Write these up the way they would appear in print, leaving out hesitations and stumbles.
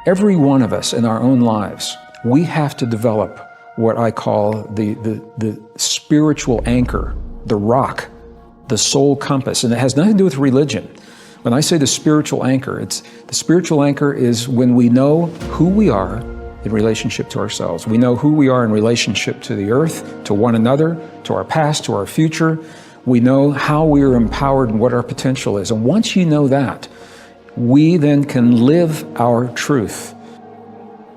Every one of us in our own lives, we have to develop what I call the spiritual anchor, the rock, the soul compass, and it has nothing to do with religion. When I say the spiritual anchor, the spiritual anchor is when we know who we are in relationship to ourselves. We know who we are in relationship to the earth, to one another, to our past, to our future. We know how we are empowered and what our potential is. And once you know that, we then can live our truth.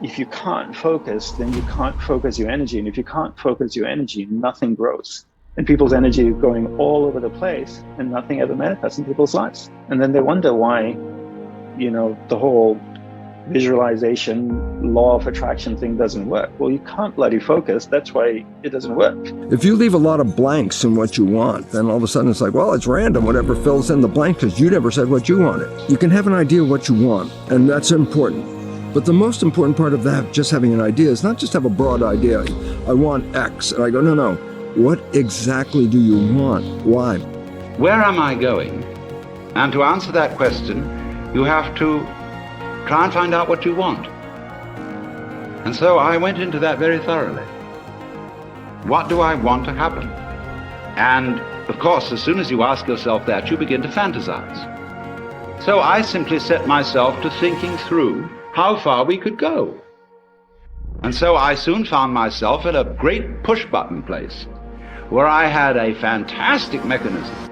If you can't focus, then you can't focus your energy. And if you can't focus your energy, nothing grows. And people's energy is going all over the place and nothing ever manifests in people's lives. And then they wonder why, the whole visualization, law of attraction thing doesn't work. Well, you can't bloody focus. That's why it doesn't work. If you leave a lot of blanks in what you want, then all of a sudden it's like, well, it's random, whatever fills in the blank because you never said what you wanted. You can have an idea of what you want, and that's important. But the most important part of that, just having an idea, is not just have a broad idea. I want X. And I go, no. What exactly do you want? Why? Where am I going? And to answer that question, you have to try and find out what you want. And so I went into that very thoroughly. What do I want to happen? And of course, as soon as you ask yourself that, you begin to fantasize. So I simply set myself to thinking through how far we could go. And so I soon found myself at a great push-button place where I had a fantastic mechanism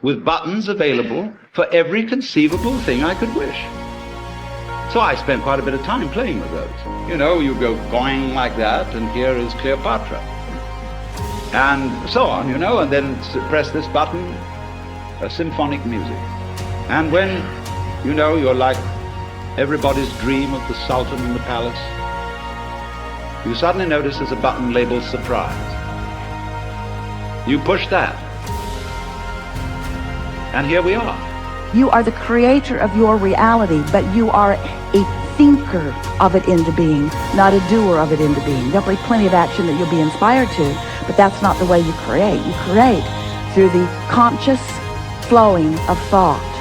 with buttons available for every conceivable thing I could wish. So I spent quite a bit of time playing with those. You go going like that, and here is Cleopatra. And so on, and then press this button, symphonic music. And when, you're like everybody's dream of the Sultan in the palace, you suddenly notice there's a button labeled surprise. You push that, and here we are. You are the creator of your reality, but you are a thinker of it into being, not a doer of it into being. There'll be plenty of action that you'll be inspired to, but that's not the way you create. You create through the conscious flowing of thought.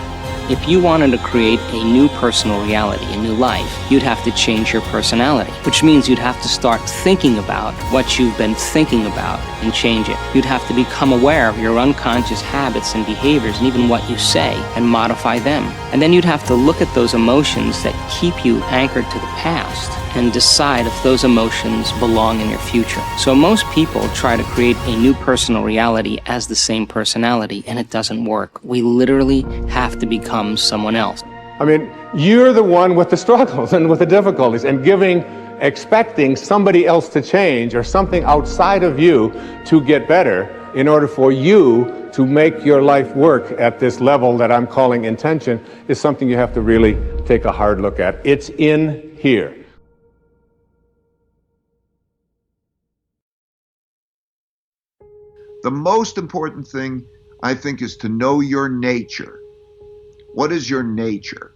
If you wanted to create a new personal reality, a new life, you'd have to change your personality, which means you'd have to start thinking about what you've been thinking about and change it. You'd have to become aware of your unconscious habits and behaviors and even what you say and modify them. And then you'd have to look at those emotions that keep you anchored to the past and decide if those emotions belong in your future. So most people try to create a new personal reality as the same personality, and it doesn't work. We literally have to become someone else. I mean, you're the one with the struggles and with the difficulties, and expecting somebody else to change or something outside of you to get better in order for you to make your life work at this level that I'm calling intention is something you have to really take a hard look at. It's in here. The most important thing, I think, is to know your nature. What is your nature?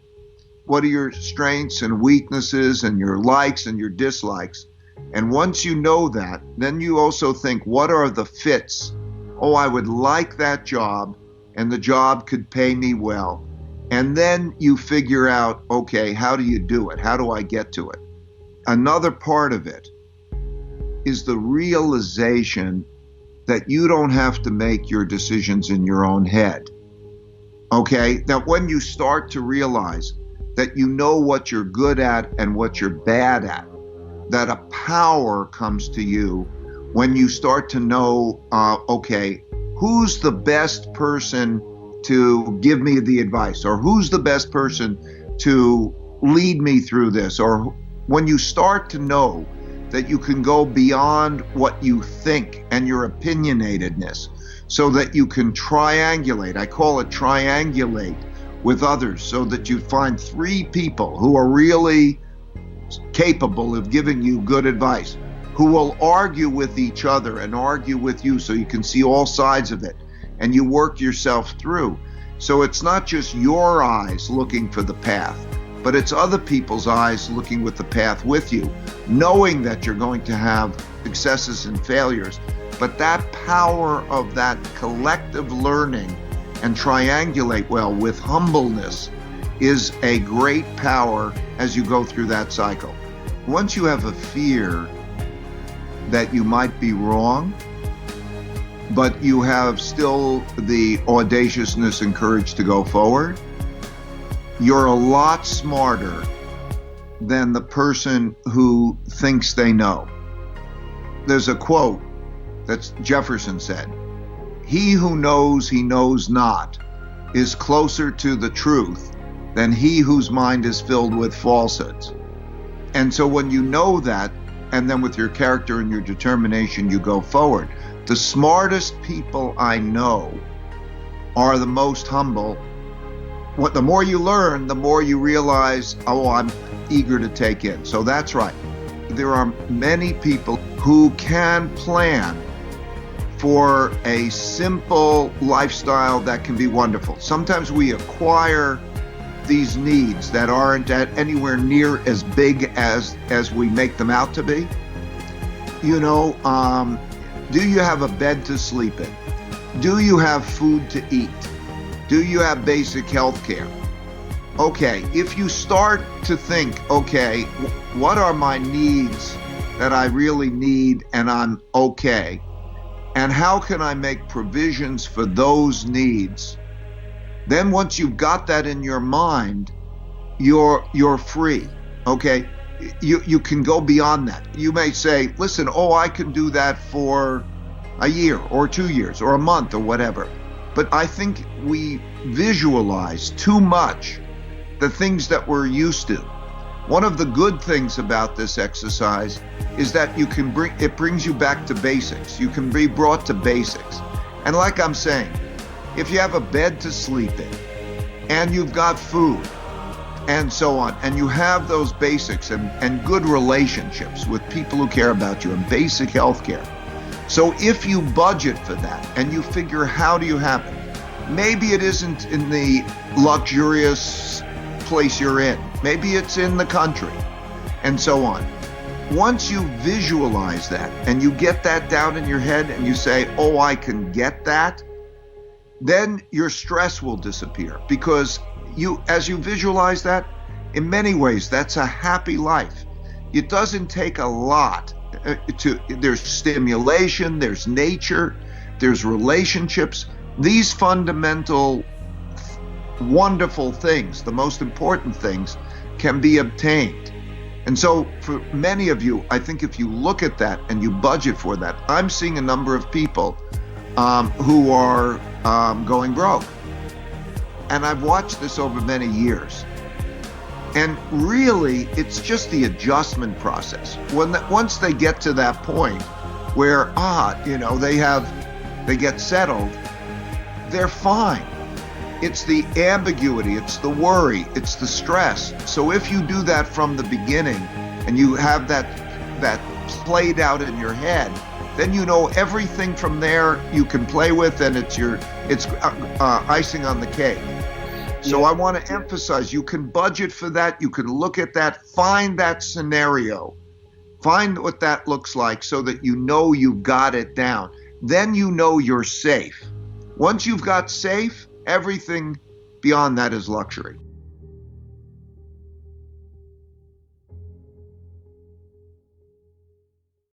What are your strengths and weaknesses and your likes and your dislikes? And once you know that, then you also think, what are the fits? Oh, I would like that job, and the job could pay me well. And then you figure out, okay, how do you do it? How do I get to it? Another part of it is the realization that you don't have to make your decisions in your own head. Okay? Now, when you start to realize that you know what you're good at and what you're bad at, that a power comes to you when you start to know, okay, who's the best person to give me the advice, or who's the best person to lead me through this, or when you start to know that you can go beyond what you think and your opinionatedness so that you can triangulate. I call it triangulate with others, so that you find 3 people who are really capable of giving you good advice, who will argue with each other and argue with you so you can see all sides of it and you work yourself through. So it's not just your eyes looking for the path, but it's other people's eyes looking with the path with you, knowing that you're going to have successes and failures. But that power of that collective learning and triangulate well with humbleness is a great power as you go through that cycle. Once you have a fear that you might be wrong, but you have still the audaciousness and courage to go forward, you're a lot smarter than the person who thinks they know. There's a quote that Jefferson said, "He who knows he knows not is closer to the truth than he whose mind is filled with falsehoods." And so when you know that, and then with your character and your determination, you go forward. The smartest people I know are the most humble. The more you learn, the more you realize, oh, I'm eager to take in. So that's right. There are many people who can plan for a simple lifestyle that can be wonderful. Sometimes we acquire these needs that aren't anywhere near as big as we make them out to be. You know, do you have a bed to sleep in? Do you have food to eat? Do you have basic health care? Okay, if you start to think, okay, what are my needs that I really need and I'm okay? And how can I make provisions for those needs? Then once you've got that in your mind, you're free, okay? You can go beyond that. You may say, listen, I can do that for a year or 2 years or a month or whatever. But I think we visualize too much the things that we're used to. One of the good things about this exercise is that it brings you back to basics. You can be brought to basics. And like I'm saying, if you have a bed to sleep in and you've got food and so on, and you have those basics and good relationships with people who care about you and basic health care. So if you budget for that and you figure how do you have it, maybe it isn't in the luxurious place you're in. Maybe it's in the country and so on. Once you visualize that and you get that down in your head and you say, oh, I can get that, then your stress will disappear because as you visualize that, in many ways, that's a happy life. It doesn't take a lot. There's stimulation, there's nature, there's relationships. These fundamental, wonderful things, the most important things, can be obtained. And so for many of you, I think if you look at that and you budget for that, I'm seeing a number of people who are going broke. And I've watched this over many years. And really, it's just the adjustment process. Once they get to that point where, they get settled, they're fine. It's the ambiguity, it's the worry, it's the stress. So if you do that from the beginning and you have that played out in your head, then you know everything from there you can play with, and it's icing on the cake. So I want to emphasize, you can budget for that, you can look at that, find that scenario, find what that looks like so that you know you've got it down. Then you know you're safe. Once you've got safe, everything beyond that is luxury.